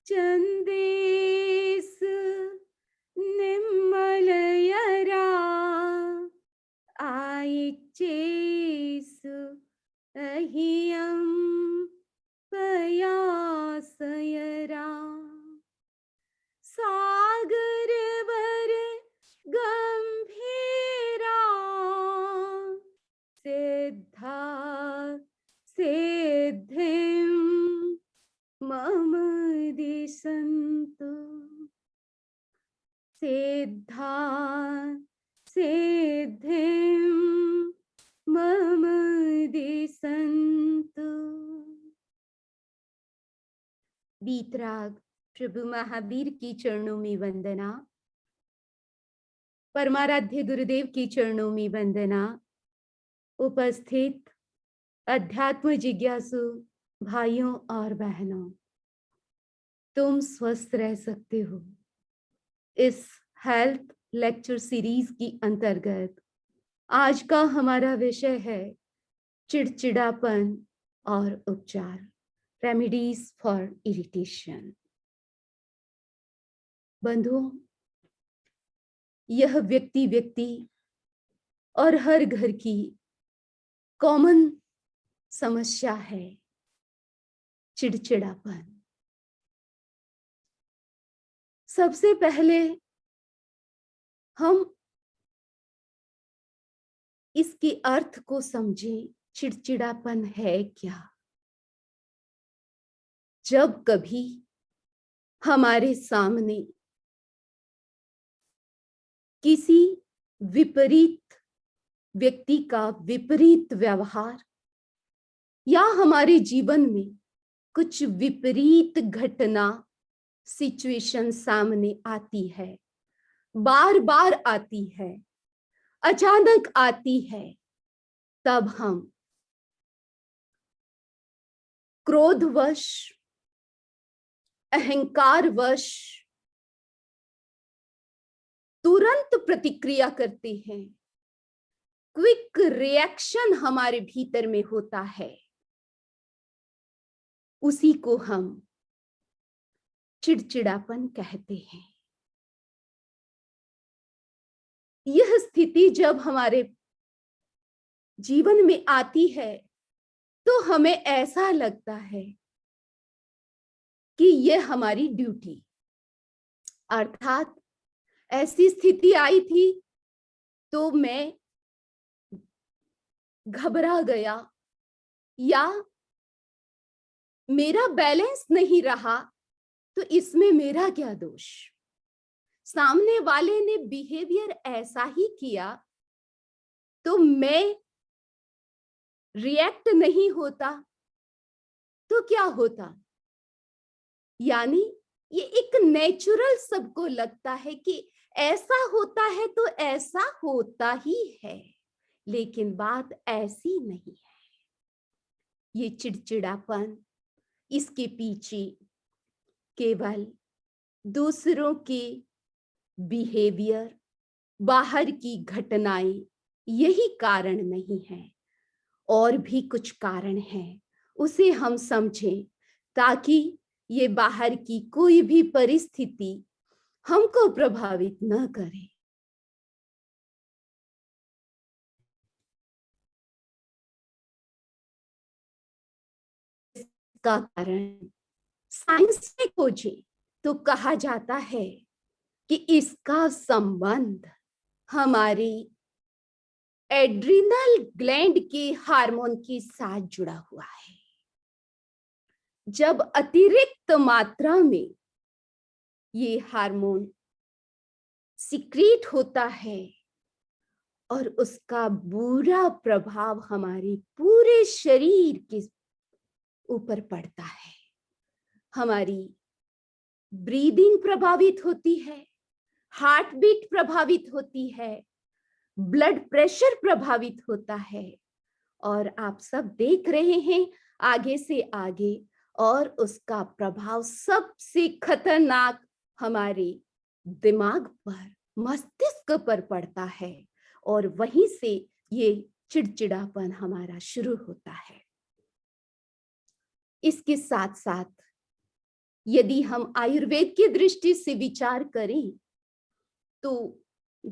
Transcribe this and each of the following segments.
चंदेस निम्मलयरा आयिचेसु अहियं पयासयरा सागरवर गंभीरा सिद्धा सिद्धिं मम दिशन्तु सिद्धा सिद्धिं मम दिशन्तु। बीतराग प्रभु महावीर की चरणों में वंदना, परमाराध्य गुरुदेव की चरणों में वंदना। उपस्थित अध्यात्म जिज्ञासु भाइयों और बहनों, तुम स्वस्थ रह सकते हो। इस हेल्थ लेक्चर सीरीज की अंतर्गत आज का हमारा विषय है चिड़चिड़ापन और उपचार, रेमेडीज फॉर इरिटेशन। बंधुओं, यह व्यक्ति और हर घर की कॉमन समस्या है, चिड़चिड़ापन। सबसे पहले हम इसके अर्थ को समझें। चिड़चिड़ापन है क्या? जब कभी हमारे सामने किसी विपरीत व्यक्ति का विपरीत व्यवहार या हमारे जीवन में कुछ विपरीत घटना, सिचुएशन सामने आती है, बार बार आती है, अचानक आती है, तब हम क्रोधवश, अहंकारवश तुरंत प्रतिक्रिया करते हैं। क्विक रिएक्शन हमारे भीतर में होता है, उसी को हम चिड़चिड़ापन कहते हैं। यह स्थिति जब हमारे जीवन में आती है तो हमें ऐसा लगता है कि यह हमारी ड्यूटी, अर्थात ऐसी स्थिति आई थी तो मैं घबरा गया या मेरा बैलेंस नहीं रहा, तो इसमें मेरा क्या दोष? सामने वाले ने बिहेवियर ऐसा ही किया तो मैं रिएक्ट नहीं होता तो क्या होता? यानी ये एक नेचुरल सबको लगता है कि ऐसा होता है तो ऐसा होता ही है, लेकिन बात ऐसी नहीं है। ये चिड़चिड़ापन, इसके पीछे केवल दूसरों के बिहेवियर, बाहर की घटनाएं, यही कारण नहीं है, और भी कुछ कारण हैं। उसे हम समझें ताकि ये बाहर की कोई भी परिस्थिति हमको प्रभावित न करे। इसका कारण साइंस में खोजे तो कहा जाता है कि इसका संबंध हमारी एड्रिनल ग्लैंड के हार्मोन के साथ जुड़ा हुआ है। जब अतिरिक्त मात्रा में ये हार्मोन सिक्रीट होता है और उसका बुरा प्रभाव हमारे पूरे शरीर के ऊपर पड़ता है, हमारी ब्रीदिंग प्रभावित होती है, हार्ट बीट प्रभावित होती है, ब्लड प्रेशर प्रभावित होता है, और आप सब देख रहे हैं आगे से आगे, और उसका प्रभाव सबसे खतरनाक हमारे दिमाग पर, मस्तिष्क पर पड़ता है, और वहीं से ये चिड़चिड़ापन हमारा शुरू होता है। इसके साथ साथ यदि हम आयुर्वेद की दृष्टि से विचार करें तो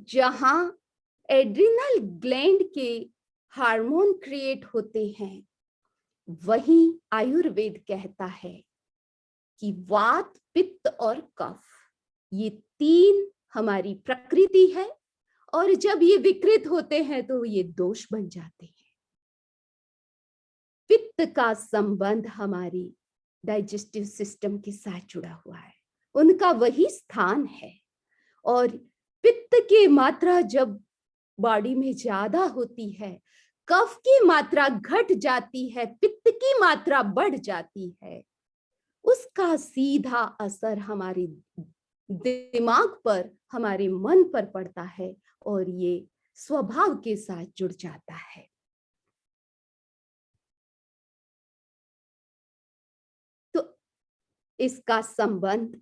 जहां एड्रिनल ग्लैंड के हार्मोन क्रिएट होते हैं, वहीं आयुर्वेद कहता है कि वात, पित्त और कफ, ये तीन हमारी प्रकृति है, और जब ये विकृत होते हैं तो ये दोष बन जाते हैं। पित्त का संबंध हमारी डाइजेस्टिव सिस्टम के साथ जुड़ा हुआ है, उनका वही स्थान है। और पित्त की मात्रा जब बॉडी में ज्यादा होती है, कफ की मात्रा घट जाती है, पित्त की मात्रा बढ़ जाती है, उसका सीधा असर हमारे दिमाग पर, हमारे मन पर पड़ता है और ये स्वभाव के साथ जुड़ जाता है। तो इसका संबंध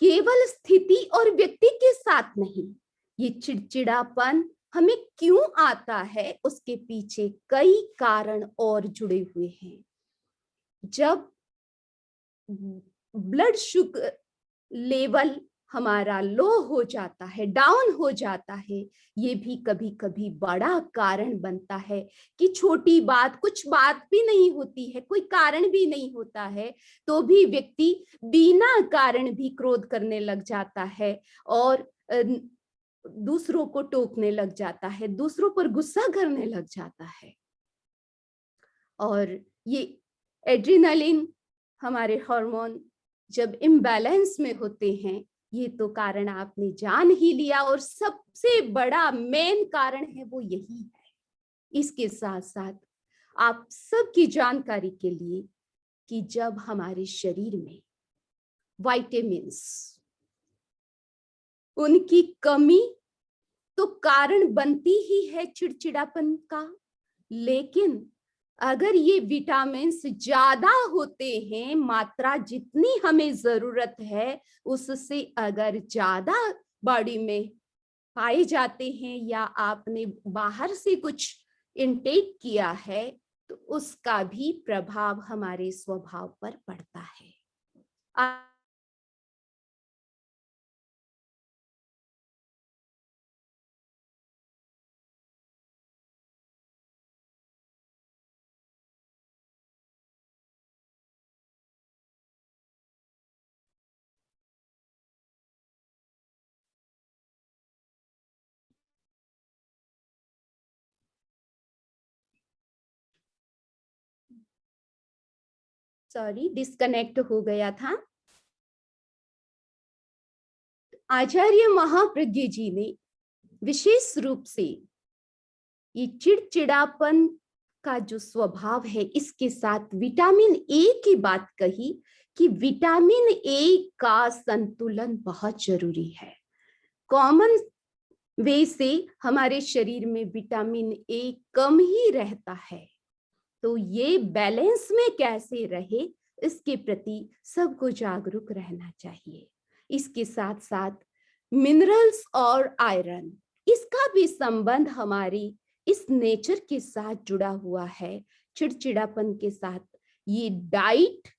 केवल स्थिति और व्यक्ति के साथ नहीं, ये चिड़चिड़ापन हमें क्यों आता है, उसके पीछे कई कारण और जुड़े हुए हैं। जब ब्लड शुगर लेवल हमारा लो हो जाता है, डाउन हो जाता है, ये भी कभी कभी बड़ा कारण बनता है कि छोटी बात, कुछ बात भी नहीं होती है, कोई कारण भी नहीं होता है, तो भी व्यक्ति बिना कारण भी क्रोध करने लग जाता है और दूसरों को टोकने लग जाता है, दूसरों पर गुस्सा करने लग जाता है। और ये एड्रिनलिन, हमारे हार्मोन जब इम्बैलेंस में होते हैं, ये तो कारण आपने जान ही लिया, और सबसे बड़ा मेन कारण है वो यही है। इसके साथ साथ आप सबकी जानकारी के लिए कि जब हमारे शरीर में विटामिन्स, उनकी कमी तो कारण बनती ही है चिड़चिड़ापन का, लेकिन अगर ये विटामिन्स ज्यादा होते हैं, मात्रा जितनी हमें जरूरत है उससे अगर ज्यादा बॉडी में पाए जाते हैं, या आपने बाहर से कुछ इनटेक किया है, तो उसका भी प्रभाव हमारे स्वभाव पर पड़ता है। सॉरी, डिस्कनेक्ट हो गया था। आचार्य महाप्रज्ञ जी ने विशेष रूप से ये चिड़चिड़ापन का जो स्वभाव है, इसके साथ विटामिन ए की बात कही कि विटामिन ए का संतुलन बहुत जरूरी है। कॉमन वे से हमारे शरीर में विटामिन ए कम ही रहता है, तो ये बैलेंस में कैसे रहे, इसके प्रति सबको जागरूक रहना चाहिए। इसके साथ साथ मिनरल्स और आयरन, इसका भी संबंध हमारी इस नेचर के साथ जुड़ा हुआ है, चिड़चिड़ापन के साथ। ये डाइट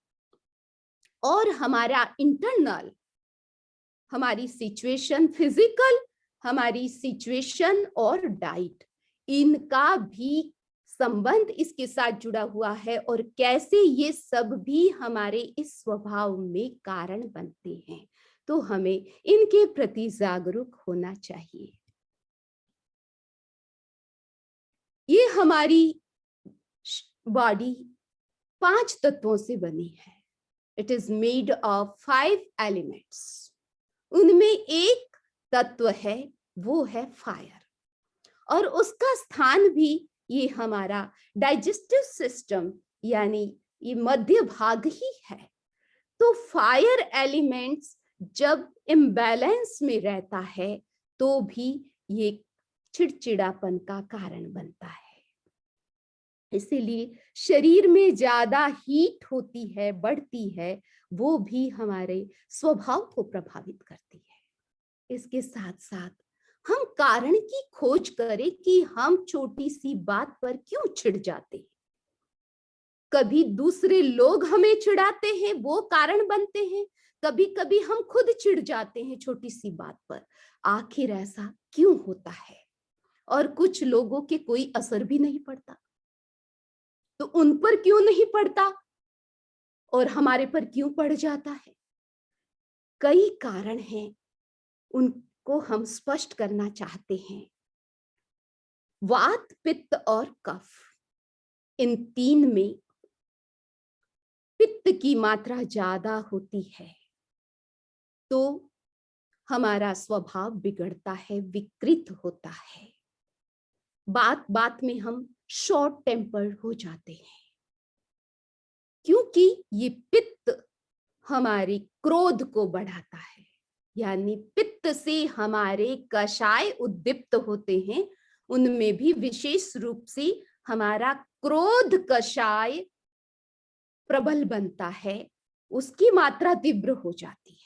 और हमारा इंटरनल, हमारी सिचुएशन, फिजिकल हमारी सिचुएशन और डाइट, इनका भी संबंध इसके साथ जुड़ा हुआ है, और कैसे ये सब भी हमारे इस स्वभाव में कारण बनते हैं, तो हमें इनके प्रति जागरूक होना चाहिए। ये हमारी बॉडी 5 तत्वों से बनी है। It is made of 5 elements. उनमें एक तत्व है, वो है फायर, और उसका स्थान भी ये हमारा डाइजेस्टिव सिस्टम, यानी ये मध्य भाग ही है। तो फायर एलिमेंट्स जब इम्बैलेंस में रहता है, तो भी ये चिड़चिड़ापन का कारण बनता है। इसीलिए शरीर में ज्यादा हीट होती है, बढ़ती है, वो भी हमारे स्वभाव को प्रभावित करती है। इसके साथ साथ हम कारण की खोज करें कि हम छोटी सी बात पर क्यों चिढ़ जाते हैं। कभी दूसरे लोग हमें चिढ़ाते हैं, वो कारण बनते हैं, कभी कभी हम खुद चिढ़ जाते हैं छोटी सी बात पर। आखिर ऐसा क्यों होता है? और कुछ लोगों के कोई असर भी नहीं पड़ता, तो उन पर क्यों नहीं पड़ता और हमारे पर क्यों पड़ जाता है? कई कारण हैं, उनको हम स्पष्ट करना चाहते हैं। वात, पित्त और कफ, इन तीन में पित्त की मात्रा ज्यादा होती है तो हमारा स्वभाव बिगड़ता है, विकृत होता है। बात बात में हम शॉर्ट टेम्पर्ड हो जाते हैं, क्योंकि ये पित्त हमारे क्रोध को बढ़ाता है। यानी पित्त से हमारे कषाय उद्दीप्त होते हैं, उनमें भी विशेष रूप से हमारा क्रोध कषाय प्रबल बनता है, उसकी मात्रा तीव्र हो जाती है।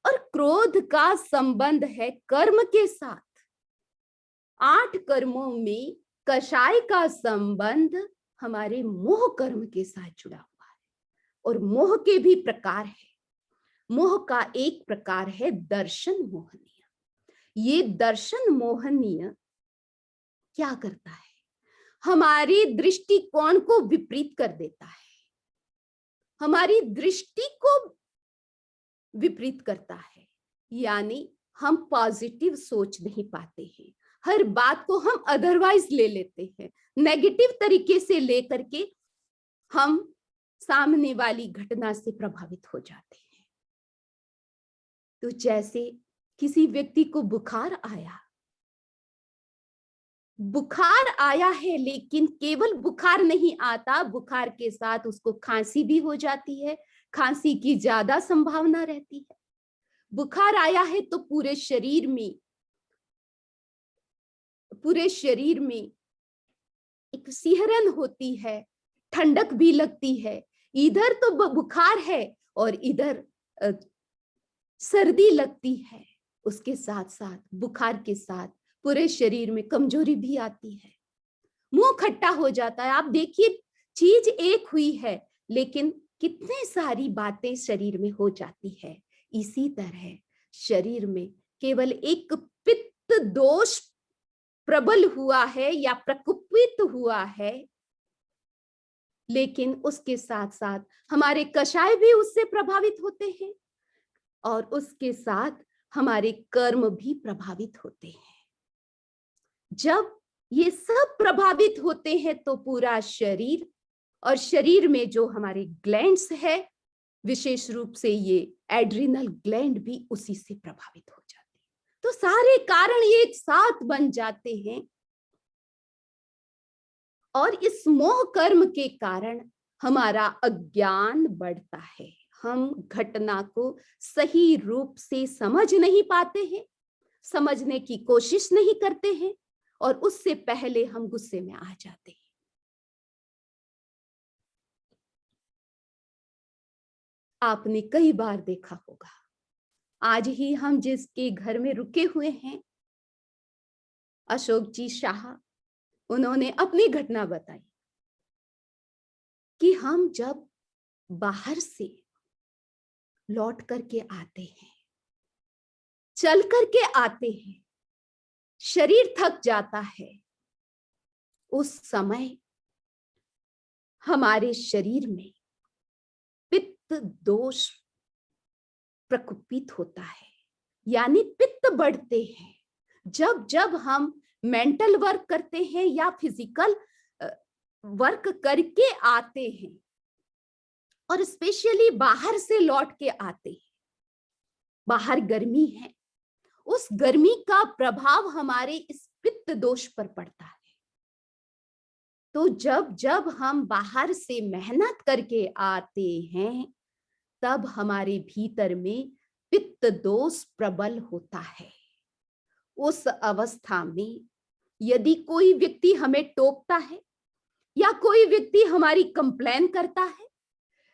और क्रोध का संबंध है कर्म के साथ। 8 कर्मों में कषाय का संबंध हमारे मोह कर्म के साथ जुड़ा हुआ है। और मोह के भी प्रकार है। मोह का एक प्रकार है दर्शन मोहनीय। ये दर्शन मोहनीय क्या करता है? हमारी दृष्टिकोण को विपरीत कर देता है, हमारी दृष्टि को विपरीत करता है। यानी हम पॉजिटिव सोच नहीं पाते हैं, हर बात को हम अदरवाइज ले लेते हैं, नेगेटिव तरीके से लेकर के हम सामने वाली घटना से प्रभावित हो जाते हैं। तो जैसे किसी व्यक्ति को बुखार आया है, लेकिन केवल बुखार नहीं आता, बुखार के साथ उसको खांसी भी हो जाती है, खांसी की ज्यादा संभावना रहती है। बुखार आया है तो पूरे शरीर में एक सिहरन होती है, ठंडक भी लगती है। इधर तो बुखार है और इधर सर्दी लगती है। उसके साथ साथ बुखार के साथ पूरे शरीर में कमजोरी भी आती है, मुंह खट्टा हो जाता है। आप देखिए, चीज एक हुई है लेकिन कितनी सारी बातें शरीर में हो जाती है। इसी तरह शरीर में केवल एक पित्त दोष प्रबल हुआ है या प्रकुपित हुआ है, लेकिन उसके साथ साथ हमारे कषाय भी उससे प्रभावित होते हैं और उसके साथ हमारे कर्म भी प्रभावित होते हैं। जब ये सब प्रभावित होते हैं तो पूरा शरीर, और शरीर में जो हमारे ग्लैंड्स है, विशेष रूप से ये एड्रिनल ग्लैंड भी उसी से प्रभावित हो जाते हैं। तो सारे कारण ये एक साथ बन जाते हैं और इस मोह कर्म के कारण हमारा अज्ञान बढ़ता है। हम घटना को सही रूप से समझ नहीं पाते हैं, समझने की कोशिश नहीं करते हैं और उससे पहले हम गुस्से में आ जाते हैं। आपने कई बार देखा होगा, आज ही हम जिसके घर में रुके हुए हैं, अशोक जी शाह, उन्होंने अपनी घटना बताई कि हम जब बाहर से लौट करके आते हैं, चल करके आते हैं, शरीर थक जाता है, उस समय हमारे शरीर में पित्त दोष प्रकुपित होता है, यानी पित्त बढ़ते हैं। जब जब हम मेंटल वर्क करते हैं या फिजिकल वर्क करके आते हैं और स्पेशली बाहर से लौट के आते हैं, बाहर गर्मी है, उस गर्मी का प्रभाव हमारे इस पित्त दोष पर पड़ता है। तो जब जब हम बाहर से मेहनत करके आते हैं, तब हमारे भीतर में पित्त दोष प्रबल होता है। उस अवस्था में यदि कोई व्यक्ति हमें टोकता है या कोई व्यक्ति हमारी कंप्लेन करता है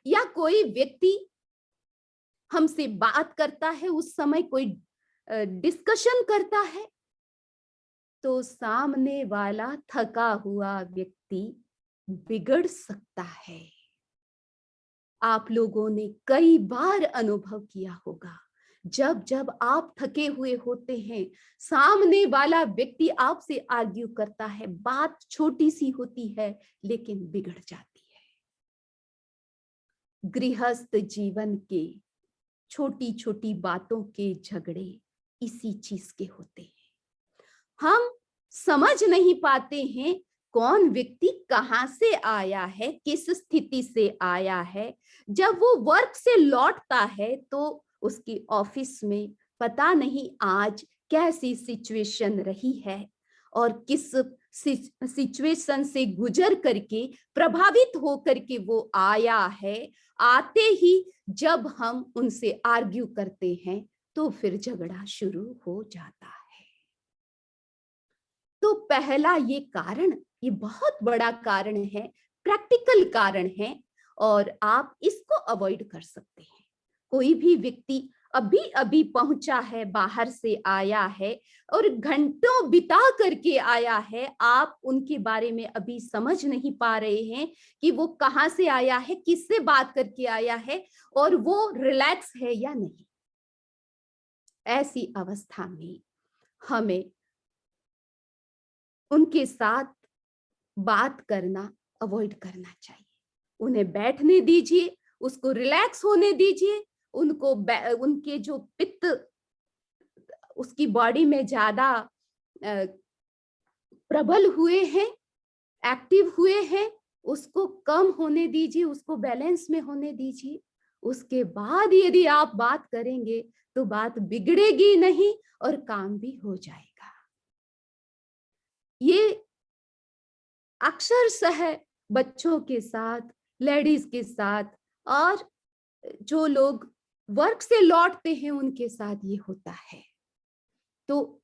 या कोई व्यक्ति हमसे बात करता है, उस समय कोई डिस्कशन करता है, तो सामने वाला थका हुआ व्यक्ति बिगड़ सकता है। आप लोगों ने कई बार अनुभव किया होगा, जब जब आप थके हुए होते हैं, सामने वाला व्यक्ति आपसे आर्ग्यू करता है, बात छोटी सी होती है लेकिन बिगड़ जाती है। गृहस्थ जीवन के छोटी छोटी बातों के झगड़े इसी चीज के होते हैं। हम समझ नहीं पाते हैं कौन व्यक्ति कहां से आया है, किस स्थिति से आया है। जब वो वर्क से लौटता है तो उसकी ऑफिस में पता नहीं आज कैसी सिचुएशन रही है और किस सिचुएशन से गुजर करके प्रभावित होकर के वो आया है। आते ही जब हम उनसे आर्ग्यू करते हैं तो फिर झगड़ा शुरू हो जाता है। तो पहला ये कारण, ये बहुत बड़ा कारण है, प्रैक्टिकल कारण है और आप इसको अवॉइड कर सकते हैं। कोई भी व्यक्ति अभी अभी पहुंचा है, बाहर से आया है और घंटों बिता करके आया है, आप उनके बारे में अभी समझ नहीं पा रहे हैं कि वो कहां से आया है, किससे बात करके आया है और वो रिलैक्स है या नहीं। ऐसी अवस्था में हमें उनके साथ बात करना अवॉइड करना चाहिए। उन्हें बैठने दीजिए, उसको रिलैक्स होने दीजिए। उनको उनके जो पित्त उसकी बॉडी में ज्यादा प्रबल हुए हैं, एक्टिव हुए हैं, उसको कम होने दीजिए, उसको बैलेंस में होने दीजिए। उसके बाद यदि आप बात करेंगे तो बात बिगड़ेगी नहीं और काम भी हो जाएगा। ये अक्सर बच्चों के साथ, लेडीज के साथ और जो लोग वर्क से लौटते हैं उनके साथ ये होता है। तो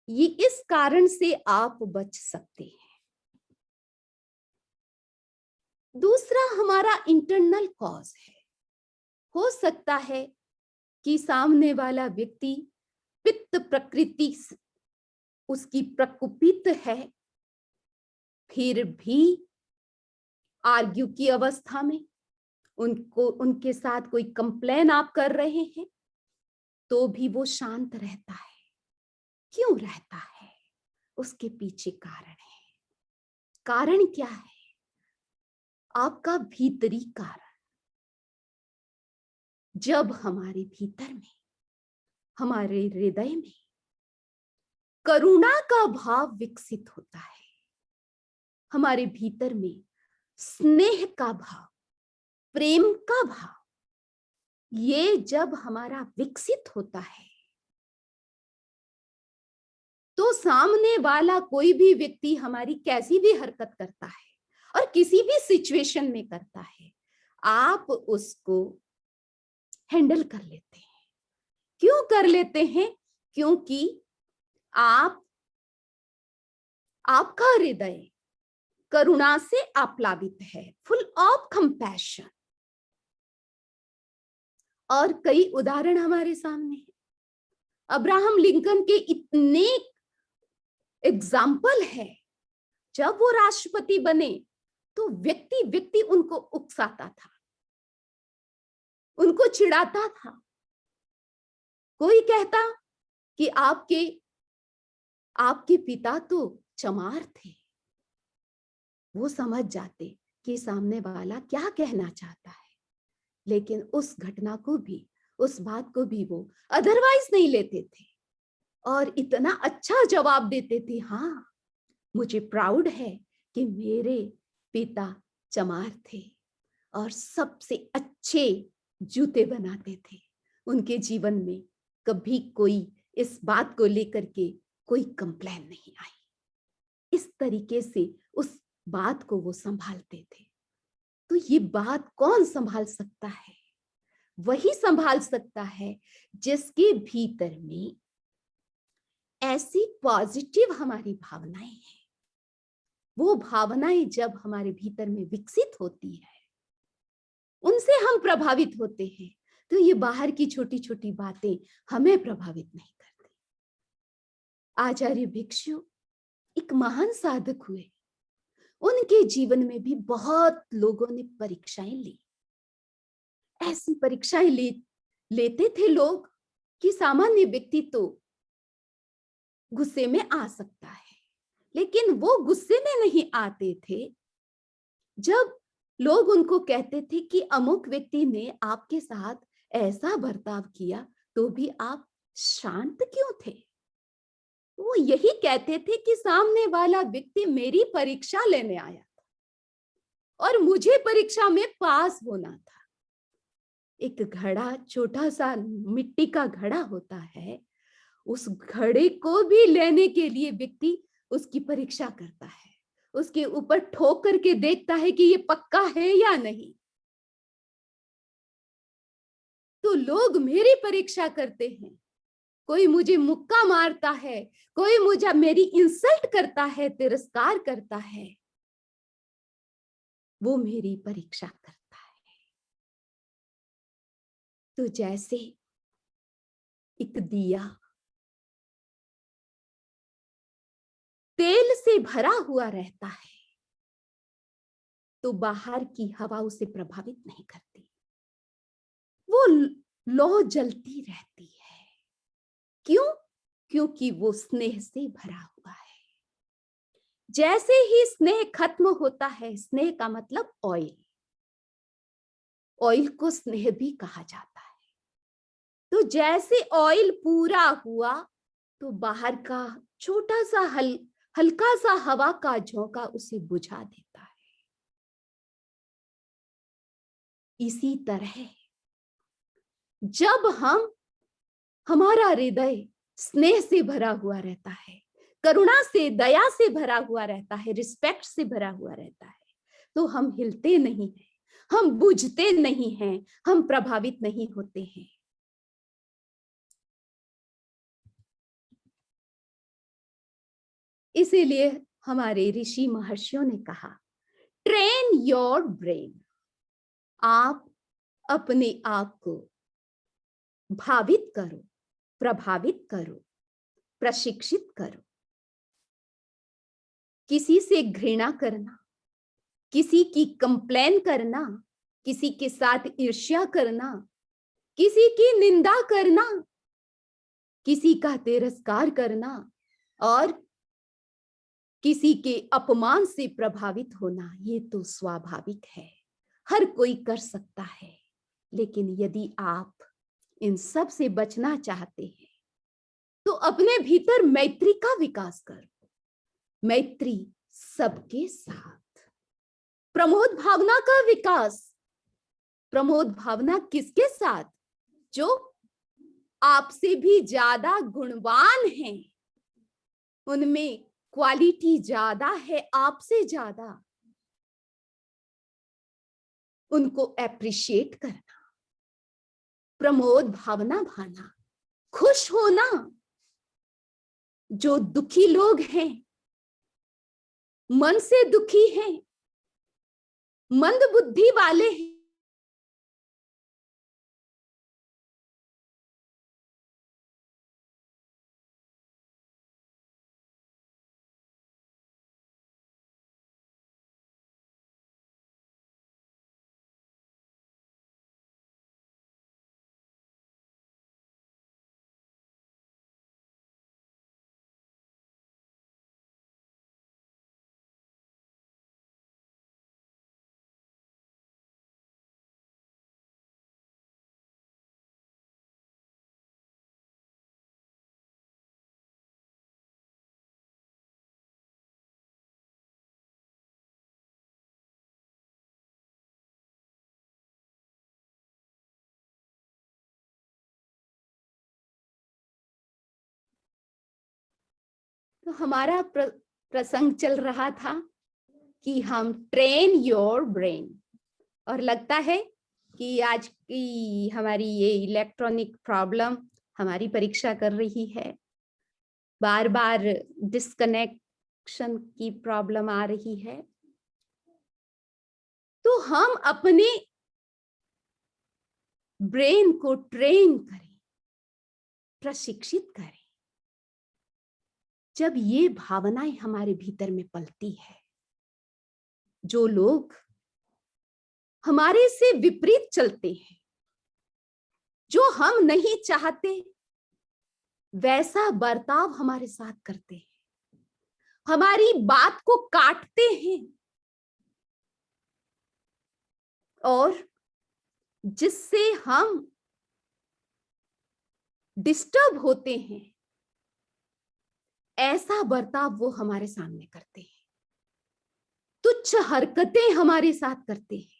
ये इस कारण से आप बच सकते हैं। दूसरा हमारा इंटरनल कॉज है। हो सकता है कि सामने वाला व्यक्ति पित्त प्रकृति उसकी प्रकोपित है, फिर भी आर्ग्यू की अवस्था में उनके साथ कोई कंप्लेन आप कर रहे हैं तो भी वो शांत रहता है। क्यों रहता है? उसके पीछे कारण है। कारण क्या है? आपका भीतरी कारण। जब हमारे भीतर में, हमारे हृदय में करुणा का भाव विकसित होता है, हमारे भीतर में स्नेह का भाव, प्रेम का भाव, ये जब हमारा विकसित होता है तो सामने वाला कोई भी व्यक्ति हमारी कैसी भी हरकत करता है और किसी भी सिचुएशन में करता है, आप उसको हैंडल कर लेते हैं। क्यों कर लेते हैं? क्योंकि आपका हृदय करुणा से आप्लावित है, फुल ऑफ कंपैशन। और कई उदाहरण हमारे सामने हैं। अब्राहम लिंकन के इतने एग्जाम्पल है। जब वो राष्ट्रपति बने तो व्यक्ति व्यक्ति उनको उकसाता था, उनको चिढ़ाता था। कोई कहता कि आपके पिता तो चमार थे। वो समझ जाते कि सामने वाला क्या कहना चाहता है, लेकिन उस घटना को भी, उस बात को भी वो अदरवाइज नहीं लेते थे और इतना अच्छा जवाब देते थे। हाँ, मुझे प्राउड है कि मेरे पिता चमार थे और सबसे अच्छे जूते बनाते थे। उनके जीवन में कभी कोई इस बात को लेकर के कोई कंप्लेन नहीं आई। इस तरीके से उस बात को वो संभालते थे। तो ये बात कौन संभाल सकता है? वही संभाल सकता है जिसके भीतर में ऐसी पॉजिटिव हमारी भावनाएं हैं। वो भावनाएं जब हमारे भीतर में विकसित होती है, उनसे हम प्रभावित होते हैं, तो ये बाहर की छोटी छोटी बातें हमें प्रभावित नहीं करती। आचार्य भिक्षु एक महान साधक हुए। उनके जीवन में भी बहुत लोगों ने परीक्षाएं ली। ऐसी परीक्षाएं लेते थे लोग कि सामान्य व्यक्ति तो गुस्से में आ सकता है, लेकिन वो गुस्से में नहीं आते थे जब लोग उनको कहते थे कि अमुक व्यक्ति ने आपके साथ ऐसा बर्ताव किया, तो भी आप शांत क्यों थे? वो यही कहते थे कि सामने वाला व्यक्ति मेरी परीक्षा लेने आया था और मुझे परीक्षा में पास होना था। एक घड़ा, छोटा सा मिट्टी का घड़ा होता है, उस घड़े को भी लेने के लिए व्यक्ति उसकी परीक्षा करता है, उसके ऊपर ठोक करके देखता है कि ये पक्का है या नहीं। तो लोग मेरी परीक्षा करते हैं, कोई मुझे मुक्का मारता है, कोई मुझे मेरी इंसल्ट करता है, तिरस्कार करता है, वो मेरी परीक्षा करता है। तो जैसे एक दिया तेल से भरा हुआ रहता है, तो बाहर की हवा उसे प्रभावित नहीं करती, वो लौ जलती रहती है। क्यों? क्योंकि वो स्नेह से भरा हुआ है। जैसे ही स्नेह खत्म होता है, स्नेह का मतलब ऑयल, ऑयल को स्नेह भी कहा जाता है। तो जैसे ऑयल पूरा हुआ, तो बाहर का छोटा सा हल्का सा हवा का झोंका उसे बुझा देता है। इसी तरह जब हमारा हृदय स्नेह से भरा हुआ रहता है, करुणा से, दया से भरा हुआ रहता है, रिस्पेक्ट से भरा हुआ रहता है, तो हम हिलते नहीं हैं, हम बुझते नहीं हैं, हम प्रभावित नहीं होते हैं। इसीलिए हमारे ऋषि महर्षियों ने कहा, ट्रेन योर ब्रेन। आप अपने आप को भावित करो, प्रभावित करो, प्रशिक्षित करो। किसी से घृणा करना, किसी की कंप्लेन करना, किसी के साथ ईर्ष्या करना, किसी की निंदा करना, किसी का तिरस्कार करना और किसी के अपमान से प्रभावित होना, ये तो स्वाभाविक है, हर कोई कर सकता है। लेकिन यदि आप इन सब से बचना चाहते हैं, तो अपने भीतर मैत्री का विकास करो। मैत्री सबके साथ, प्रमोद भावना का विकास। प्रमोद भावना किसके साथ? जो आपसे भी ज्यादा गुणवान हैं, उनमें क्वालिटी ज्यादा है आपसे ज्यादा, उनको एप्रिशिएट करना, प्रमोद भावना भाना, खुश होना। जो दुखी लोग हैं, मन से दुखी हैं, मंद बुद्धि वाले हैं, तो हमारा प्रसंग चल रहा था कि हम ट्रेन योर ब्रेन, और लगता है कि आज की हमारी ये इलेक्ट्रॉनिक प्रॉब्लम हमारी परीक्षा कर रही है। बार बार डिस्कनेक्शन की प्रॉब्लम आ रही है। तो हम अपने ब्रेन को ट्रेन करें, प्रशिक्षित करें। जब ये भावनाएं हमारे भीतर में पलती है, जो लोग हमारे से विपरीत चलते हैं, जो हम नहीं चाहते वैसा बर्ताव हमारे साथ करते हैं, हमारी बात को काटते हैं और जिससे हम डिस्टर्ब होते हैं, ऐसा बर्ताव वो हमारे सामने करते हैं, तुच्छ हरकतें हमारे साथ करते हैं।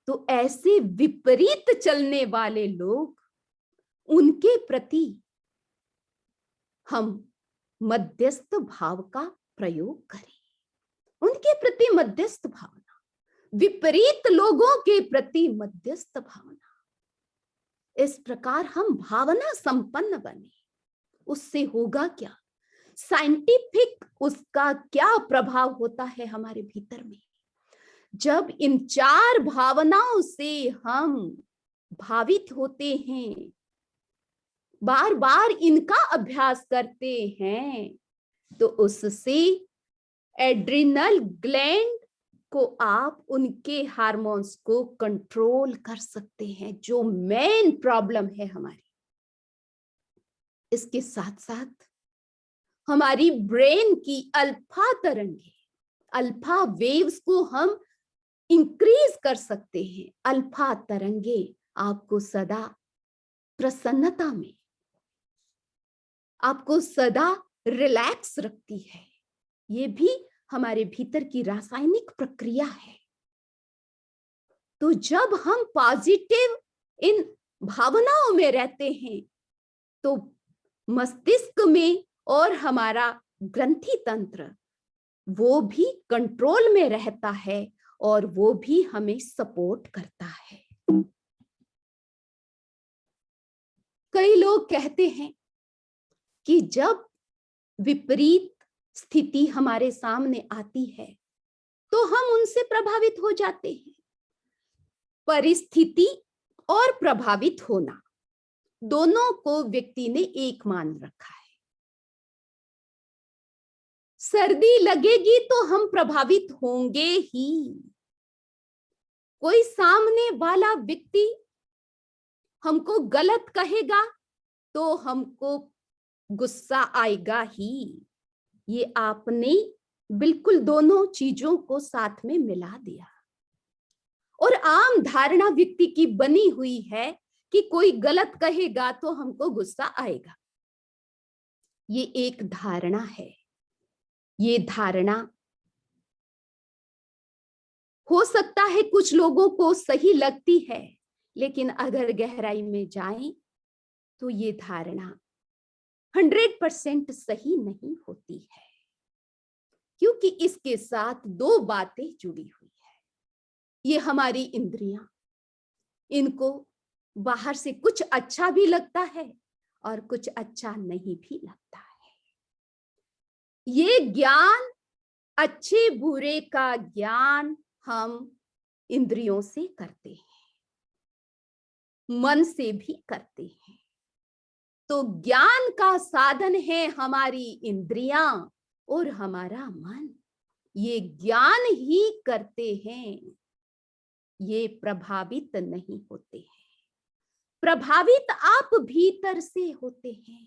तो ऐसे विपरीत चलने वाले लोग, उनके प्रति हम मध्यस्थ भाव का प्रयोग करें। उनके प्रति मध्यस्थ भावना, विपरीत लोगों के प्रति मध्यस्थ भावना, इस प्रकार हम भावना संपन्न बने। उससे होगा क्या? साइंटिफिक उसका क्या प्रभाव होता है हमारे भीतर में? जब इन 4 भावनाओं से हम भावित होते हैं, बार बार इनका अभ्यास करते हैं, तो उससे एड्रिनल ग्लैंड को आप उनके हार्मोन्स को कंट्रोल कर सकते हैं, जो मेन प्रॉब्लम है हमारी। इसके साथ साथ हमारी ब्रेन की अल्फा तरंगे, अल्फा वेव्स को हम इंक्रीज कर सकते हैं। अल्फा तरंगे आपको सदा प्रसन्नता में, आपको सदा रिलैक्स रखती है। ये भी हमारे भीतर की रासायनिक प्रक्रिया है। तो जब हम पॉजिटिव इन भावनाओं में रहते हैं, तो मस्तिष्क में और हमारा ग्रंथि तंत्र वो भी कंट्रोल में रहता है और वो भी हमें सपोर्ट करता है। कई लोग कहते हैं कि जब विपरीत स्थिति हमारे सामने आती है तो हम उनसे प्रभावित हो जाते हैं। परिस्थिति और प्रभावित होना, दोनों को व्यक्ति ने एक मान रखा है। सर्दी लगेगी तो हम प्रभावित होंगे ही। कोई सामने वाला व्यक्ति हमको गलत कहेगा तो हमको गुस्सा आएगा ही। ये आपने बिल्कुल दोनों चीजों को साथ में मिला दिया। और आम धारणा व्यक्ति की बनी हुई है कि कोई गलत कहेगा तो हमको गुस्सा आएगा। ये एक धारणा है। ये धारणा हो सकता है कुछ लोगों को सही लगती है, लेकिन अगर गहराई में जाएं तो ये धारणा 100% सही नहीं होती है, क्योंकि इसके साथ 2 बातें जुड़ी हुई है। ये हमारी इंद्रियां, इनको बाहर से कुछ अच्छा भी लगता है और कुछ अच्छा नहीं भी लगता है। ये ज्ञान, अच्छे बुरे का ज्ञान हम इंद्रियों से करते हैं, मन से भी करते हैं। तो ज्ञान का साधन है हमारी इंद्रियां और हमारा मन। ये ज्ञान ही करते हैं, ये प्रभावित नहीं होते हैं। प्रभावित आप भीतर से होते हैं।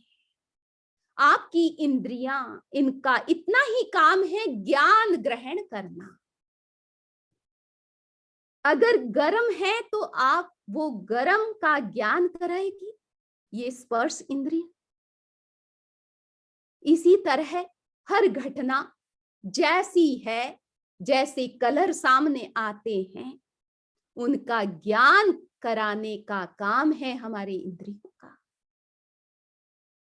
आपकी इंद्रियां, इनका इतना ही काम है ज्ञान ग्रहण करना। अगर गर्म है तो आप वो गर्म का ज्ञान कराएगी, ये स्पर्श इंद्रिय। इसी तरह हर घटना जैसी है, जैसे कलर सामने आते हैं, उनका ज्ञान कराने का काम है हमारे इंद्रियों का।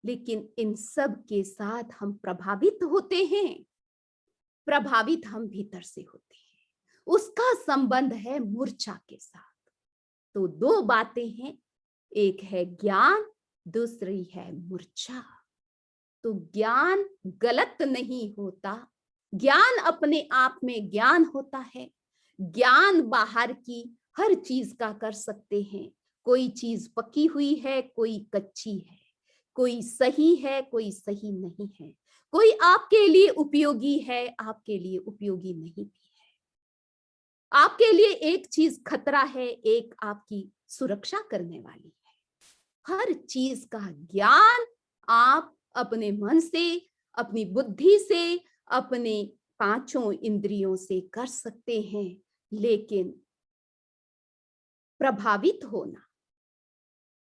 लेकिन इन सब के साथ हम प्रभावित होते हैं। प्रभावित हम भीतर से होते हैं। उसका संबंध है मूर्छा के साथ। तो 2 बातें हैं, एक है ज्ञान, दूसरी है मूर्छा। तो ज्ञान गलत नहीं होता, ज्ञान अपने आप में ज्ञान होता है। ज्ञान बाहर की हर चीज का कर सकते हैं। कोई चीज पकी हुई है, कोई कच्ची है। कोई सही है, कोई सही नहीं है, कोई आपके लिए उपयोगी है, आपके लिए उपयोगी नहीं भी है। आपके लिए एक चीज खतरा है, एक आपकी सुरक्षा करने वाली है। हर चीज का ज्ञान आप अपने मन से, अपनी बुद्धि से, अपने पांचों इंद्रियों से कर सकते हैं, लेकिन प्रभावित होना,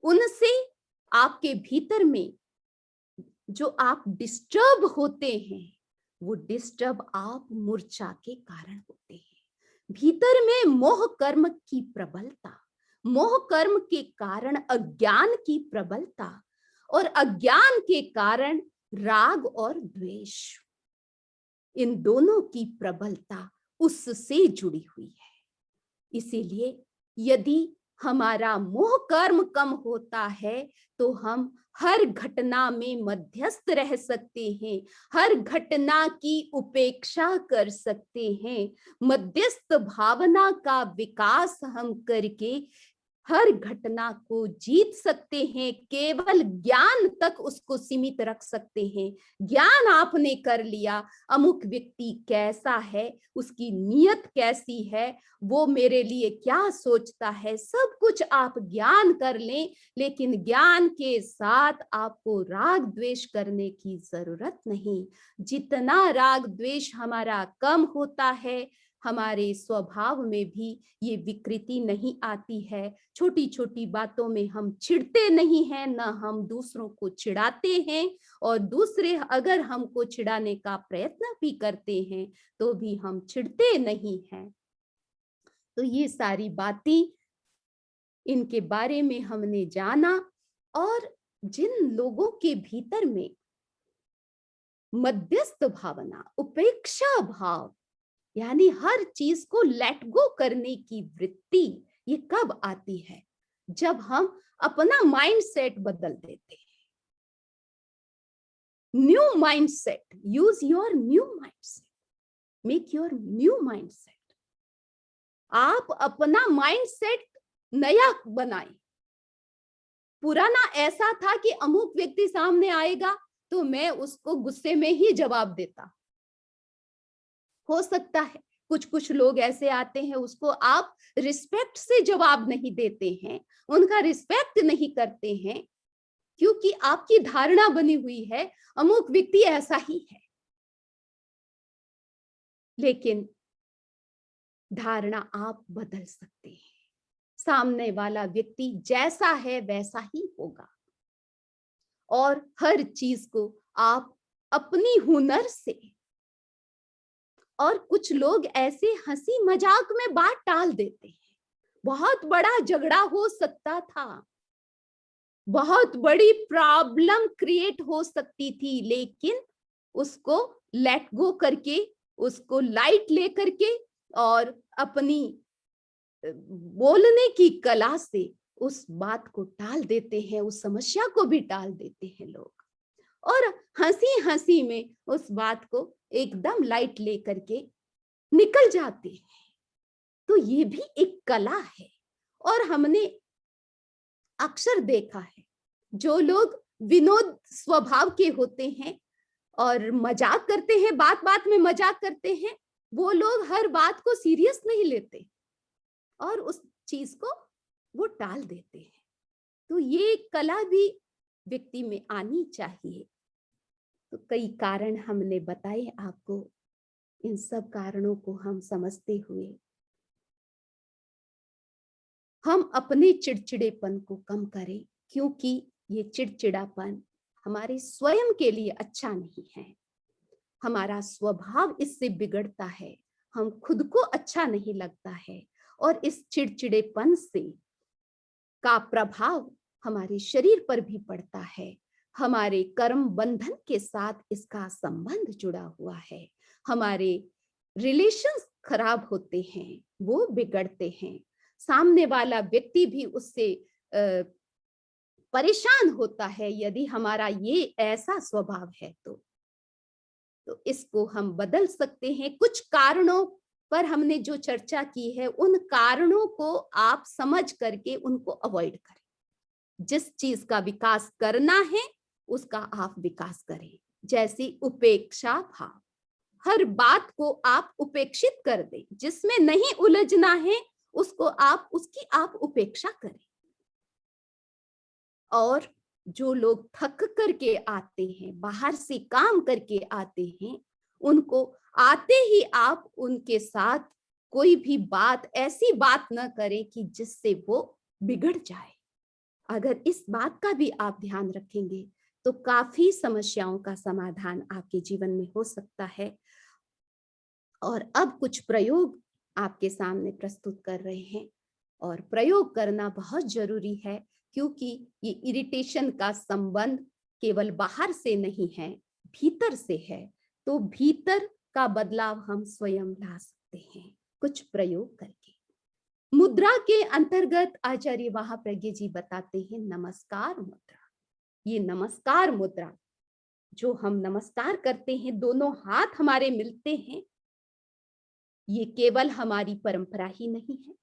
उनसे आपके भीतर में जो आप डिस्टर्ब होते हैं, वो डिस्टर्ब आप मूर्छा के कारण होते हैं। भीतर में मोह कर्म की प्रबलता, मोह कर्म के कारण अज्ञान की प्रबलता, और अज्ञान के कारण राग और द्वेष, इन दोनों की प्रबलता उससे जुड़ी हुई है। इसीलिए यदि हमारा मोह कर्म कम होता है तो हम हर घटना में मध्यस्थ रह सकते हैं, हर घटना की उपेक्षा कर सकते हैं, मध्यस्थ भावना का विकास हम करके हर घटना को जीत सकते हैं, केवल ज्ञान तक उसको सीमित रख सकते हैं। ज्ञान आपने कर लिया, अमुक व्यक्ति कैसा है, उसकी नीयत कैसी है, वो मेरे लिए क्या सोचता है, सब कुछ आप ज्ञान कर लें, लेकिन ज्ञान के साथ आपको राग द्वेष करने की जरूरत नहीं। जितना राग द्वेष हमारा कम होता है, हमारे स्वभाव में भी ये विकृति नहीं आती है। छोटी छोटी बातों में हम चिढ़ते नहीं हैं, न हम दूसरों को चिढ़ाते हैं, और दूसरे अगर हमको चिढ़ाने का प्रयत्न भी करते हैं तो भी हम चिढ़ते नहीं हैं। तो ये सारी बातें, इनके बारे में हमने जाना, और जिन लोगों के भीतर में मध्यस्थ भावना, उपेक्षा भाव, यानी हर चीज को लेट गो करने की वृत्ति, ये कब आती है? जब हम अपना माइंड सेट बदल देते हैं। New mind set, use your new mind set, make your new mind set. आप अपना माइंड सेट नया बनाएं। पुराना ऐसा था कि अमुक व्यक्ति सामने आएगा तो मैं उसको गुस्से में ही जवाब देता। हो सकता है कुछ कुछ लोग ऐसे आते हैं, उसको आप रिस्पेक्ट से जवाब नहीं देते हैं, उनका रिस्पेक्ट नहीं करते हैं, क्योंकि आपकी धारणा बनी हुई है अमुक व्यक्ति ऐसा ही है। लेकिन धारणा आप बदल सकते हैं। सामने वाला व्यक्ति जैसा है वैसा ही होगा, और हर चीज को आप अपनी हुनर से, और कुछ लोग ऐसे हंसी मजाक में बात टाल देते हैं। बहुत बड़ा झगड़ा हो सकता था, बहुत बड़ी प्रॉब्लम क्रिएट हो सकती थी, लेकिन उसको लेट गो करके, उसको लाइट लेकर के, और अपनी बोलने की कला से उस बात को टाल देते हैं, उस समस्या को भी टाल देते हैं लोग, और हंसी हंसी में उस बात को एकदम लाइट लेकर के निकल जाते हैं। तो ये भी एक कला है, और हमने अक्सर देखा है जो लोग विनोद स्वभाव के होते हैं और मजाक करते हैं, बात बात में मजाक करते हैं, वो लोग हर बात को सीरियस नहीं लेते और उस चीज को वो टाल देते हैं। तो ये कला भी व्यक्ति में आनी चाहिए। तो कई कारण हमने बताए आपको, इन सब कारणों को हम समझते हुए हम अपने चिड़चिड़ेपन को कम करें, क्योंकि ये चिड़चिड़ापन हमारे स्वयं के लिए अच्छा नहीं है। हमारा स्वभाव इससे बिगड़ता है, हम खुद को अच्छा नहीं लगता है, और इस चिड़चिड़ेपन से का प्रभाव हमारे शरीर पर भी पड़ता है। हमारे कर्म बंधन के साथ इसका संबंध जुड़ा हुआ है। हमारे रिलेशंस खराब होते हैं, वो बिगड़ते हैं। सामने वाला व्यक्ति भी उससे परेशान होता है यदि हमारा ये ऐसा स्वभाव है। तो इसको हम बदल सकते हैं। कुछ कारणों पर हमने जो चर्चा की है, उन कारणों को आप समझ करके उनको अवॉइड करें। जिस चीज का विकास करना है उसका आप विकास करें। जैसे उपेक्षा भाव, हर बात को आप उपेक्षित कर दें, जिसमें नहीं उलझना है उसको उसकी आप उपेक्षा करें। और जो लोग थक करके आते हैं, बाहर से काम करके आते हैं, उनको आते ही आप उनके साथ कोई भी बात, ऐसी बात न करें कि जिससे वो बिगड़ जाए। अगर इस बात का भी आप ध्यान रखेंगे तो काफी समस्याओं का समाधान आपके जीवन में हो सकता है। और अब कुछ प्रयोग आपके सामने प्रस्तुत कर रहे हैं, और प्रयोग करना बहुत जरूरी है, क्योंकि ये इरिटेशन का संबंध केवल बाहर से नहीं है, भीतर से है। तो भीतर का बदलाव हम स्वयं ला सकते हैं कुछ प्रयोग करके। मुद्रा के अंतर्गत आचार्य महाप्रज्ञ जी बताते हैं नमस्कार मुद्रा। ये नमस्कार मुद्रा, जो हम नमस्कार करते हैं, दोनों हाथ हमारे मिलते हैं, ये केवल हमारी परंपरा ही नहीं है,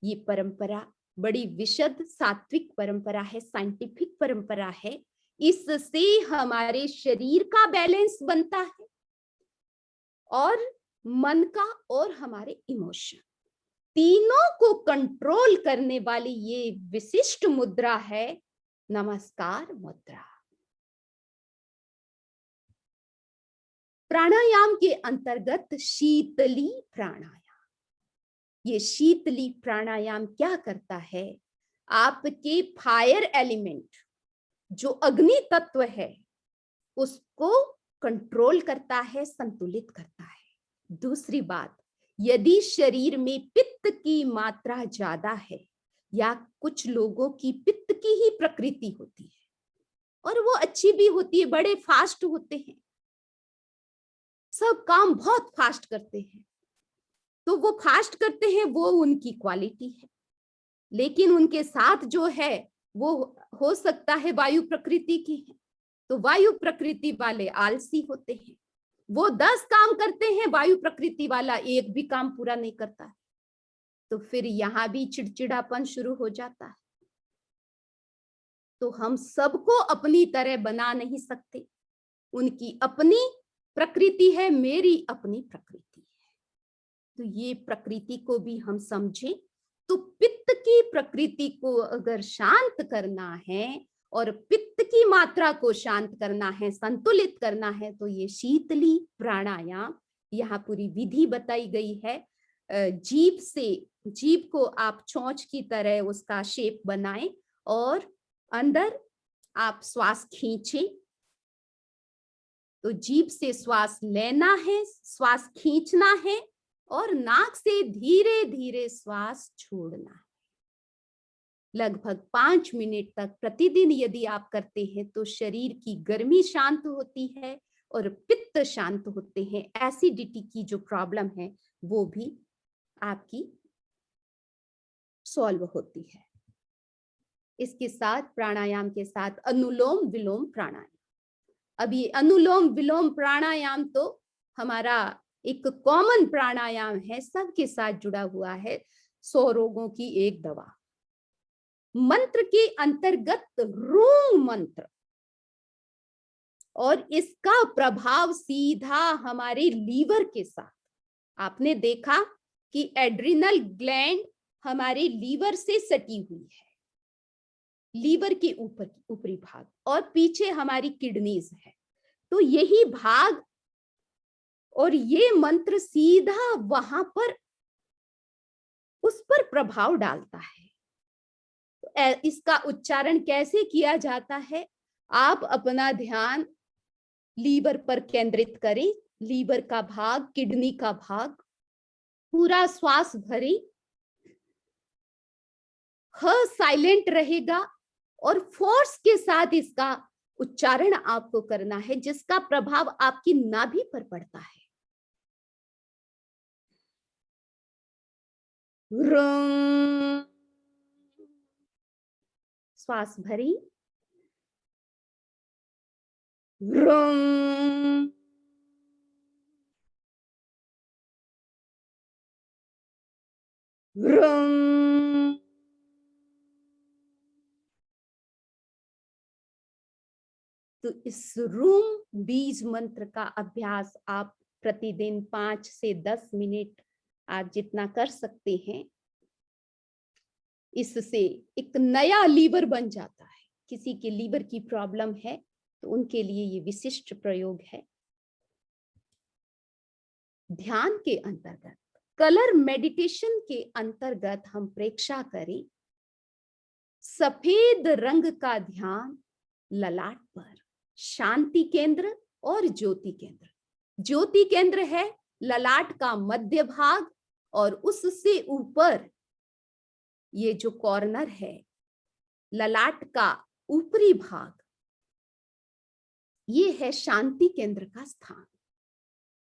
ये परंपरा बड़ी विशुद्ध सात्विक परंपरा है, साइंटिफिक परंपरा है। इससे हमारे शरीर का बैलेंस बनता है, और मन का और हमारे इमोशन, तीनों को कंट्रोल करने वाली ये विशिष्ट मुद्रा है नमस्कार मुद्रा। प्राणायाम के अंतर्गत शीतली प्राणायाम, ये शीतली प्राणायाम क्या करता है, आपके फायर एलिमेंट, जो अग्नि तत्व है, उसको कंट्रोल करता है, संतुलित करता है। दूसरी बात, यदि शरीर में पित्त की मात्रा ज्यादा है, या कुछ लोगों की पित्त की ही प्रकृति होती है और वो अच्छी भी होती है, बड़े फास्ट होते हैं, सब काम बहुत फास्ट करते हैं, तो वो फास्ट करते हैं, वो उनकी क्वालिटी है। लेकिन उनके साथ जो है वो हो सकता है वायु प्रकृति की है, तो वायु प्रकृति वाले आलसी होते हैं, वो 10 काम करते हैं, वायु प्रकृति वाला एक भी काम पूरा नहीं करता है। तो फिर यहां भी चिड़चिड़ापन शुरू हो जाता है। तो हम सबको अपनी तरह बना नहीं सकते, उनकी अपनी प्रकृति है, मेरी अपनी प्रकृति है। तो ये प्रकृति को भी हम समझें। तो पित्त की प्रकृति को अगर शांत करना है और पित्त की मात्रा को शांत करना है, संतुलित करना है, तो ये शीतली प्राणायाम, यहाँ पूरी विधि बताई गई है। जीभ से, जीभ को आप चोंच की तरह उसका शेप बनाएं और अंदर आप श्वास खींचें। तो जीभ से श्वास लेना है, श्वास खींचना है, और नाक से धीरे धीरे श्वास छोड़ना है। लगभग 5 मिनट तक प्रतिदिन यदि आप करते हैं तो शरीर की गर्मी शांत होती है और पित्त शांत होते हैं। एसिडिटी की जो प्रॉब्लम है वो भी आपकी सॉल्व होती है। इसके साथ प्राणायाम के साथ अनुलोम विलोम प्राणायाम। अब ये अनुलोम विलोम प्राणायाम तो हमारा एक कॉमन प्राणायाम है, सबके साथ जुड़ा हुआ है, 100 रोगों की एक दवा। मंत्र के अंतर्गत रूंग मंत्र, और इसका प्रभाव सीधा हमारे लीवर के साथ। आपने देखा कि एड्रिनल ग्लैंड हमारे लीवर से सटी हुई है, लीवर के ऊपर ऊपरी भाग, और पीछे हमारी किडनीज है। तो यही भाग और ये मंत्र सीधा वहां पर उस पर प्रभाव डालता है। तो इसका उच्चारण कैसे किया जाता है, आप अपना ध्यान लीवर पर केंद्रित करें, लीवर का भाग, किडनी का भाग, पूरा श्वास भरें, ह साइलेंट रहेगा, और फोर्स के साथ इसका उच्चारण आपको करना है, जिसका प्रभाव आपकी नाभि पर पड़ता है। श्वास भरी, तो इस रूम बीज मंत्र का अभ्यास आप प्रतिदिन 5 से 10 मिनट आप जितना कर सकते हैं, इससे एक नया लीवर बन जाता है। किसी के लीवर की प्रॉब्लम है तो उनके लिए ये विशिष्ट प्रयोग है। ध्यान के अंतर्गत, कलर मेडिटेशन के अंतर्गत हम प्रेक्षा करें सफेद रंग का ध्यान ललाट पर, शांति केंद्र और ज्योति केंद्र। ज्योति केंद्र है ललाट का मध्य भाग और उससे ऊपर ये जो कॉर्नर है ललाट का ऊपरी भाग, ये है शांति केंद्र का स्थान।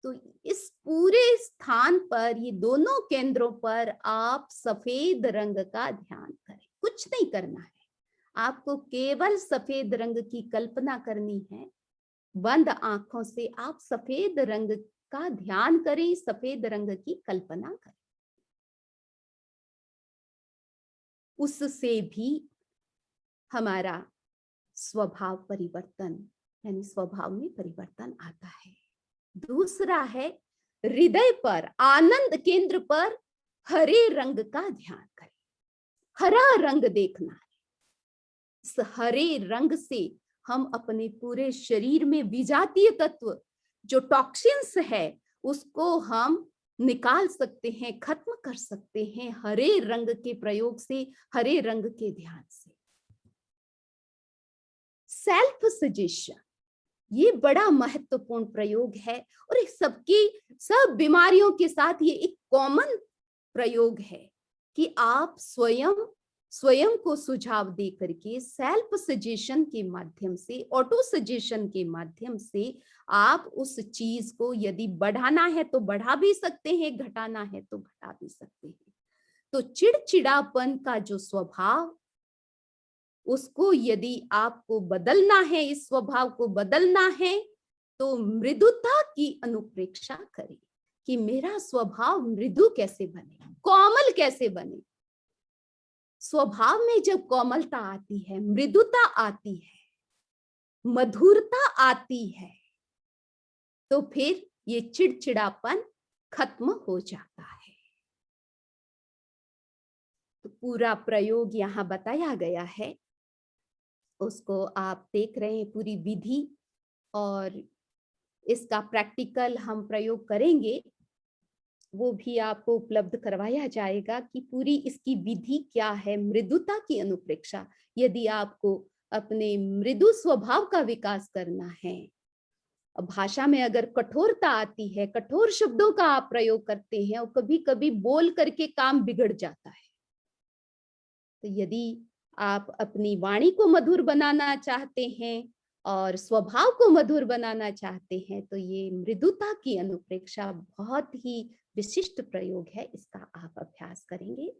तो इस पूरे स्थान पर, ये दोनों केंद्रों पर आप सफेद रंग का ध्यान करें। कुछ नहीं करना है, आपको केवल सफेद रंग की कल्पना करनी है। बंद आंखों से आप सफेद रंग का ध्यान करें, सफेद रंग की कल्पना करें। उससे भी हमारा स्वभाव परिवर्तन, यानी स्वभाव में परिवर्तन आता है। दूसरा है हृदय पर, आनंद केंद्र पर हरे रंग का ध्यान करें। हरा रंग देखना है। इस हरे रंग से हम अपने पूरे शरीर में विजातीय तत्व जो टॉक्सिन्स है उसको हम निकाल सकते हैं, खत्म कर सकते हैं हरे रंग के प्रयोग से, हरे रंग के ध्यान से। सेल्फ सजेशन, ये बड़ा महत्वपूर्ण प्रयोग है और सबकी सब बीमारियों के साथ ये एक कॉमन प्रयोग है कि आप स्वयं को सुझाव दे करके सेल्फ सजेशन के माध्यम से, ऑटो सजेशन के माध्यम से आप उस चीज को यदि बढ़ाना है तो बढ़ा भी सकते हैं, घटाना है तो घटा भी सकते हैं। तो चिड़चिड़ापन का जो स्वभाव, उसको यदि आपको बदलना है, इस स्वभाव को बदलना है तो मृदुता की अनुप्रेक्षा करें कि मेरा स्वभाव मृदु कैसे बने, कोमल कैसे बने। स्वभाव में जब कोमलता आती है, मृदुता आती है, मधुरता आती है, तो फिर ये चिड़चिड़ापन खत्म हो जाता है। तो पूरा प्रयोग यहाँ बताया गया है, उसको आप देख रहे हैं पूरी विधि, और इसका प्रैक्टिकल हम प्रयोग करेंगे, वो भी आपको उपलब्ध करवाया जाएगा कि पूरी इसकी विधि क्या है। मृदुता की अनुप्रेक्षा, यदि आपको अपने मृदु स्वभाव का विकास करना है, भाषा में अगर कठोरता आती है, कठोर शब्दों का आप प्रयोग करते हैं और कभी कभी बोल करके काम बिगड़ जाता है, तो यदि आप अपनी वाणी को मधुर बनाना चाहते हैं और स्वभाव को मधुर बनाना चाहते हैं तो ये मृदुता की अनुप्रेक्षा बहुत ही विशिष्ट प्रयोग है, इसका आप अभ्यास करेंगे।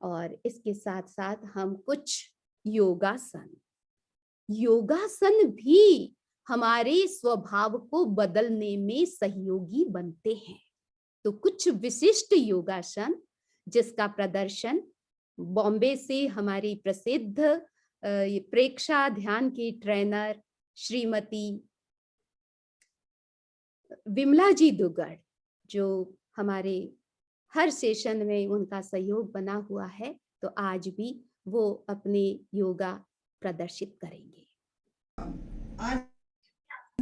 और इसके साथ साथ हम कुछ योगासन भी हमारे स्वभाव को बदलने में सहयोगी बनते हैं। तो कुछ विशिष्ट योगासन जिसका प्रदर्शन बॉम्बे से हमारी प्रसिद्ध प्रेक्षा ध्यान की ट्रेनर श्रीमती विमला जी दुगड़, जो हमारे हर सेशन में उनका सहयोग बना हुआ है, तो आज भी वो अपने योगा प्रदर्शित करेंगे। आज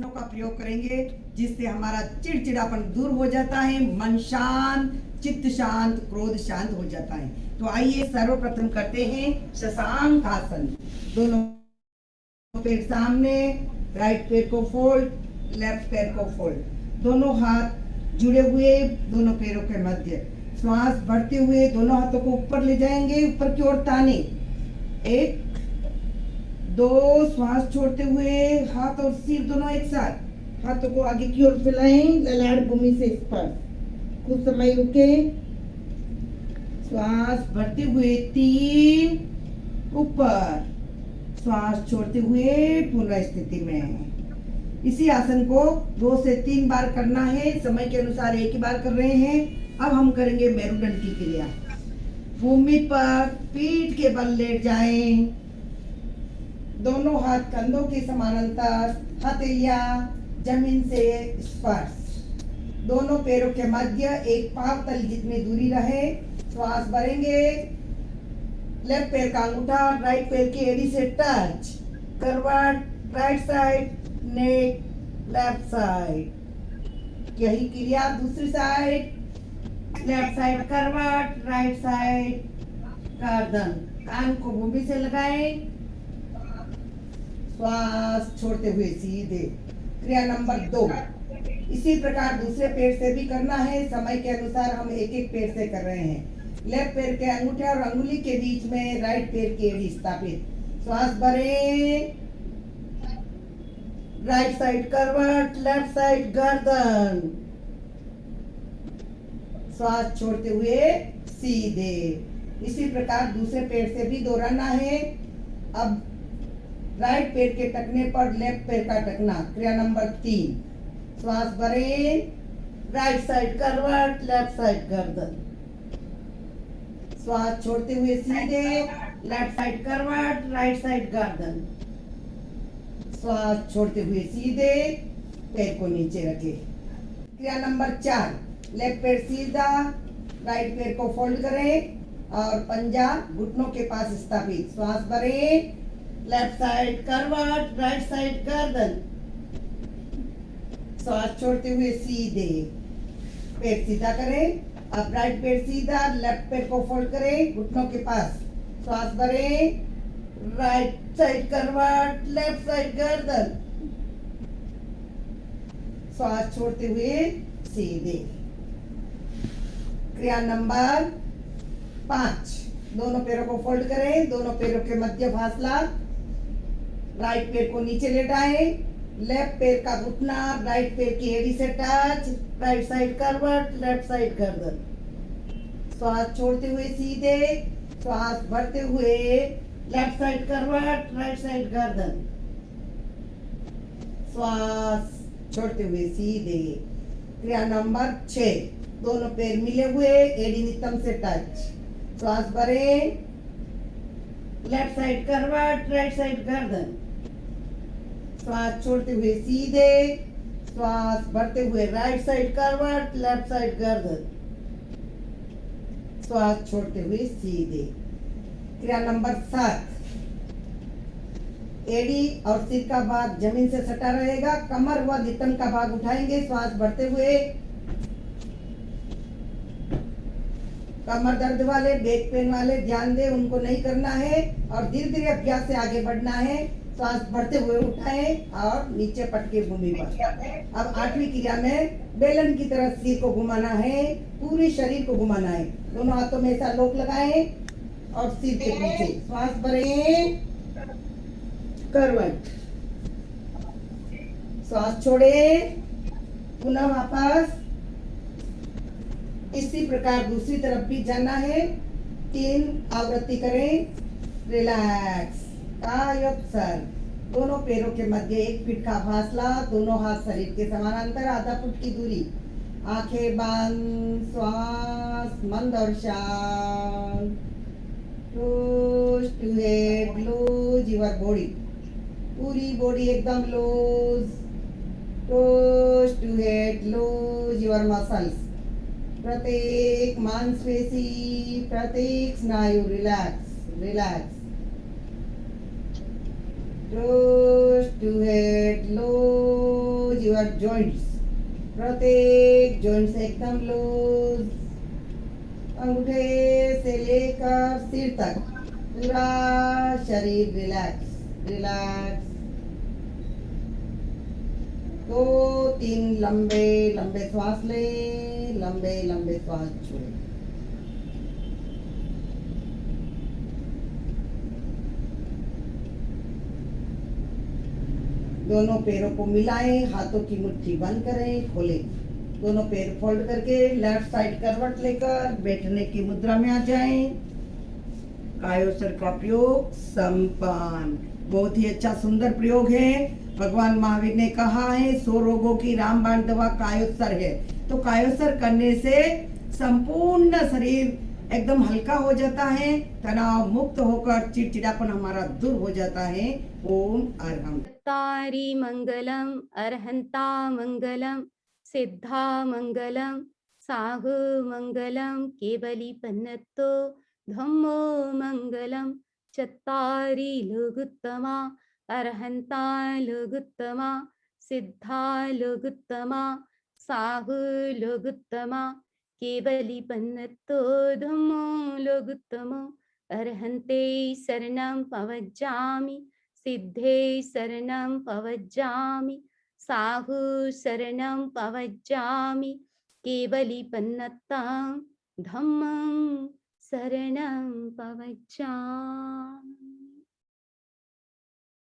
का प्रयोग करेंगे जिससे हमारा चिड़चिड़ापन दूर हो जाता है, मन शांत, चित्त शांत, क्रोध शांत हो जाता है। तो आइए सर्वप्रथम करते हैं शशांक आसन। दोनों पैर सामने, राइट पैर को फोल्ड, लेफ्ट पैर को फोल्ड, दोनों हाथ जुड़े हुए दोनों पैरों के मध्य। श्वास बढ़ते हुए दोनों हाथों को ऊपर ले जाएंगे, ऊपर की ओर ताने। 1 2, श्वास छोड़ते हुए हाथ और सिर दोनों एक साथ, हाथों को आगे की ओर फैलाएं, ललाट भूमि से स्पर्श। कुछ समय रुके, श्वास भरते हुए 3, ऊपर, श्वास छोड़ते हुए पुनः स्थिति में। इसी आसन को 2 से 3 बार करना है, समय के अनुसार एक ही बार कर रहे हैं। अब हम करेंगे मेरुदंड की क्रिया। भूमि पर पीठ के बल लेट जाएं, दोनों हाथ कंधों के समानांतर, हथेलियां जमीन से स्पर्श। दोनों पैरों के मध्य एक पांव तल जितनी दूरी रहे। श्वास भरेंगे। लेफ्ट पैर का अंगूठा राइट पैर की एड़ी से टच। करवट राइट साइड, नेक लेफ्ट साइड। यही क्रिया दूसरी साइड। लेफ्ट साइड करवट, राइट साइड गर्दन। कान को भूमि से लगाएं। श्वास छोड़ते हुए सीधे। क्रिया नंबर 2। इसी प्रकार दूसरे पैर से भी करना है। समय के अनुसार हम एक एक पैर से कर रहे हैं। लेफ्ट पैर के अंगूठे और अंगुली के बीच में राइट पैर की एड़ी स्थापित। श्वास भरें। राइट साइड करवट, लेफ्ट साइड गर्दन। श्वास छोड़ते हुए सीधे। इसी प्रकार दूसरे पैर से भी दोहराना है। अब राइट पैर के टकने पर लेफ्ट पैर का टकना। क्रिया नंबर 3। श्वास भरें। राइट साइड करवट, लेफ्ट साइड गर्दन। श्वास छोड़ते हुए सीधे। लेफ्ट साइड करवट, राइट साइड गर्दन। श्वास छोड़ते हुए सीधे। पैर को नीचे रखें। क्रिया नंबर 4। लेफ्ट पैर सीधा, राइट पैर को फोल्ड करें और पंजा घुटनों के पास स्थापित। श्वास भरें। लेफ्ट साइड करवट, राइट साइड गर्दन। श्वास छोड़ते हुए सीधे। पैर सीधा करें। अब राइट पैर सीधा, लेफ्ट पैर को फोल्ड करें घुटनों के पास। श्वास भरें। राइट साइड करवट, लेफ्ट साइड गर्दन। श्वास छोड़ते हुए सीधे। क्रिया नंबर 5। दोनों पैरों को फोल्ड करें। दोनों पैरों के मध्य फासला। राइट पैर को नीचे लेटाएं। लेफ्ट पैर का घुटना राइट पैर की एड़ी से टच। राइट साइड करवट, लेफ्ट साइड गर्दन। श्वास छोड़ते हुए सीधे। श्वास भरते हुए लेफ्ट साइड करवट, राइट साइड गर्दन। श्वास छोड़ते हुए सीधे। क्रिया नंबर 6। दोनों पैर मिले हुए, एड़ी नितंब से टच। श्वास भरें। लेफ्ट साइड करवट, राइट साइड गर्दन। श्वास छोड़ते हुए सीधे। श्वास भरते हुए राइट साइड करवट, लेफ्ट साइड गर्दन। श्वास छोड़ते हुए सीधे। क्रिया नंबर 7। एड़ी और सिर का भाग जमीन से सटा रहेगा। कमर व नितंब का भाग उठाएंगे। श्वास भरते हुए। कमर दर्द वाले, बैक पेन वाले ध्यान दें, उनको नहीं करना है और धीरे धीरे अभ्यास से आगे बढ़ना है। श्वास भरते हुए उठाएं और नीचे पटके भूमि पर। अब 8वीं क्रिया में बेलन की तरह सिर को घुमाना है, पूरे शरीर को घुमाना है। दोनों हाथों में ऐसा लोक लगाएं और सिर के पीछे। श्वास भरें। करवट। श्वास छोड़े। पुनः वापस। इसी प्रकार दूसरी तरफ भी जाना है। 3 आवृत्ति करें। रिलैक्स। कायोत्सर्ग। दोनों पैरों के मध्य 1 फीट का फासला। दोनों हाथ शरीर के समानांतर, आधा फुट की दूरी। आंखें बंद। श्वास मंद और शांत। Toes to head, loose your body. पूरी बॉडी एकदम loose. Toes to head, loose your muscles. प्रत्येक मांसपेशी, प्रत्येक स्नायु relax relax. Toes to head, loose your joints. प्रत्येक जॉइंट्स एकदम लूज। अंगूठे से लेकर सिर तक पूरा शरीर रिलैक्स रिलैक्स। 2-3 लंबे लंबे श्वास लें, लंबे लंबे श्वास छोड़ें। दोनों पैरों को मिलाएं, हाथों की मुट्ठी बंद करें, खोलें। दोनों पैर फोल्ड करके लेफ्ट साइड करवट लेकर बैठने की मुद्रा में आ जाएं। कायोत्सर्ग का प्रयोग संपन्न। बहुत ही अच्छा सुंदर प्रयोग है। भगवान महावीर ने कहा है 100 रोगों की रामबाण दवा कायोत्सर्ग है। तो कायोत्सर्ग करने से संपूर्ण शरीर एकदम हल्का हो जाता है, तनाव मुक्त होकर चिड़चिड़ापन हमारा दूर हो जाता है। ओम अरहम। तारी मंगलम अरहंता मंगलम सिद्धा मंगलम साहु मंगलम केवली पन्नतो धम्मो मंगलम चत्तारी लोगुत्तमा अरहंता लोगुत्तमा सिद्धा लोगुत्तमा साहु लोगुत्तमा केवली पन्नतो धम्मो लोगुत्तमो अरहन्ते शरणं पवज्जामि सिद्धे शरणं पवज्जामि साहु शरणं पवज्जामि केवली पन्नतां धम्मं शरणं पवज्जामि।